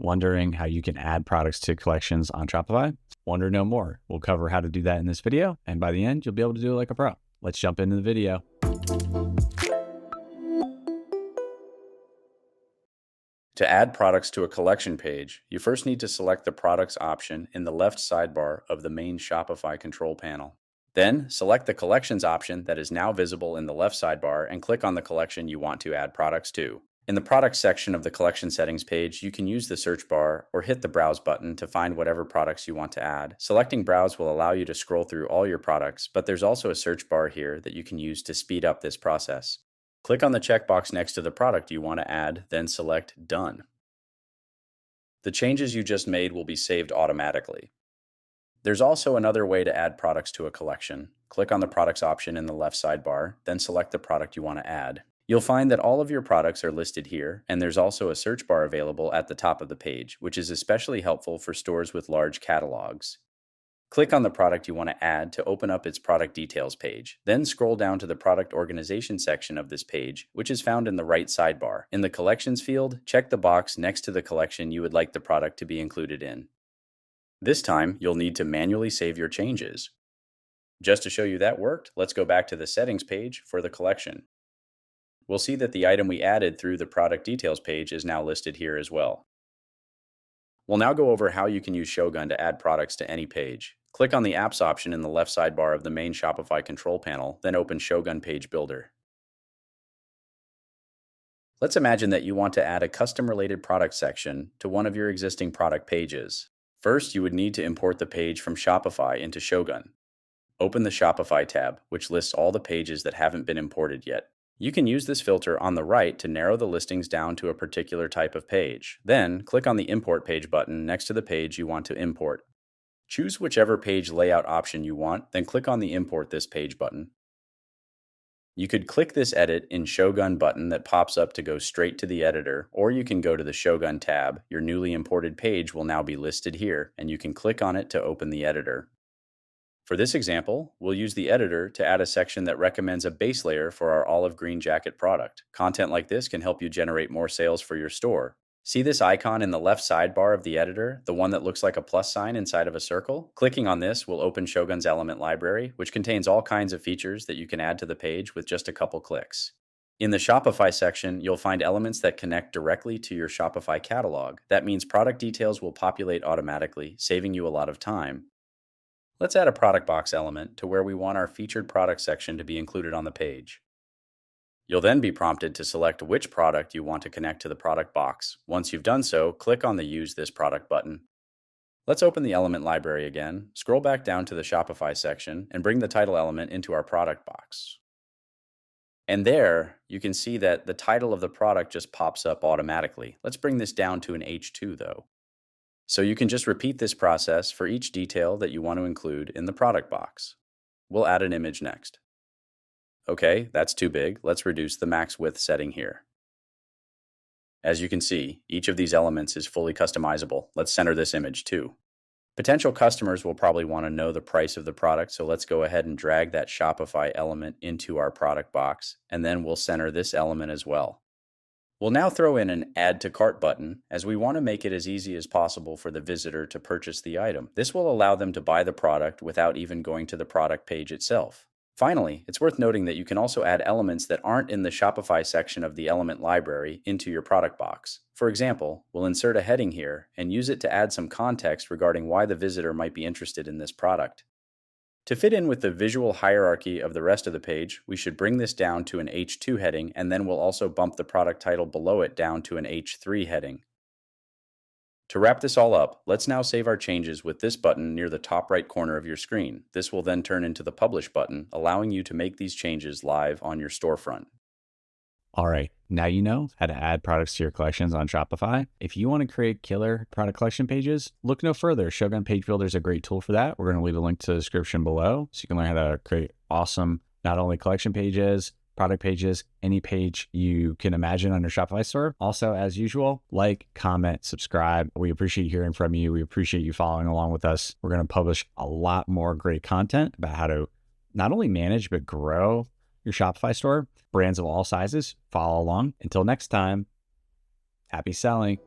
Wondering how you can add products to collections on Shopify? Want to know more? We'll cover how to do that in this video, and by the end, you'll be able to do it like a pro. Let's jump into the video. To add products to a collection page, you first need to select the Products option in the left sidebar of the main Shopify control panel. Then, select the Collections option that is now visible in the left sidebar and click on the collection you want to add products to. In the Products section of the Collection Settings page, you can use the search bar or hit the Browse button to find whatever products you want to add. Selecting Browse will allow you to scroll through all your products, but there's also a search bar here that you can use to speed up this process. Click on the checkbox next to the product you want to add, then select Done. The changes you just made will be saved automatically. There's also another way to add products to a collection. Click on the Products option in the left sidebar, then select the product you want to add. You'll find that all of your products are listed here, and there's also a search bar available at the top of the page, which is especially helpful for stores with large catalogs. Click on the product you want to add to open up its product details page. Then scroll down to the product organization section of this page, which is found in the right sidebar. In the Collections field, check the box next to the collection you would like the product to be included in. This time, you'll need to manually save your changes. Just to show you that worked, let's go back to the Settings page for the collection. We'll see that the item we added through the product details page is now listed here as well. We'll now go over how you can use Shogun to add products to any page. Click on the Apps option in the left sidebar of the main Shopify control panel, then open Shogun Page Builder. Let's imagine that you want to add a custom-related product section to one of your existing product pages. First, you would need to import the page from Shopify into Shogun. Open the Shopify tab, which lists all the pages that haven't been imported yet. You can use this filter on the right to narrow the listings down to a particular type of page. Then, click on the Import Page button next to the page you want to import. Choose whichever page layout option you want, then click on the Import This Page button. You could click this Edit in Shogun button that pops up to go straight to the editor, or you can go to the Shogun tab. Your newly imported page will now be listed here, and you can click on it to open the editor. For this example, we'll use the editor to add a section that recommends a base layer for our olive green jacket product. Content like this can help you generate more sales for your store. See this icon in the left sidebar of the editor, the one that looks like a plus sign inside of a circle? Clicking on this will open Shogun's element library, which contains all kinds of features that you can add to the page with just a couple clicks. In the Shopify section, you'll find elements that connect directly to your Shopify catalog. That means product details will populate automatically, saving you a lot of time. Let's add a product box element to where we want our featured product section to be included on the page. You'll then be prompted to select which product you want to connect to the product box. Once you've done so, click on the Use This Product button. Let's open the element library again, scroll back down to the Shopify section, and bring the title element into our product box. And there, you can see that the title of the product just pops up automatically. Let's bring this down to an H2 though. So you can just repeat this process for each detail that you want to include in the product box. We'll add an image next. Okay, that's too big. Let's reduce the max width setting here. As you can see, each of these elements is fully customizable. Let's center this image too. Potential customers will probably want to know the price of the product, so let's go ahead and drag that Shopify element into our product box, and then we'll center this element as well. We'll now throw in an Add to Cart button, as we want to make it as easy as possible for the visitor to purchase the item. This will allow them to buy the product without even going to the product page itself. Finally, it's worth noting that you can also add elements that aren't in the Shopify section of the element library into your product box. For example, we'll insert a heading here and use it to add some context regarding why the visitor might be interested in this product. To fit in with the visual hierarchy of the rest of the page, we should bring this down to an H2 heading, and then we'll also bump the product title below it down to an H3 heading. To wrap this all up, let's now save our changes with this button near the top right corner of your screen. This will then turn into the Publish button, allowing you to make these changes live on your storefront. All right, now you know how to add products to your collections on Shopify. If you want to create killer product collection pages, look no further. Shogun Page Builder is a great tool for that. We're going to leave a link to the description below so you can learn how to create awesome, not only collection pages, product pages, any page you can imagine on your Shopify store. Also, as usual, like, comment, subscribe. We appreciate hearing from you. We appreciate you following along with us. We're going to publish a lot more great content about how to not only manage, but grow your Shopify store. Brands of all sizes, follow along. Until next time, happy selling.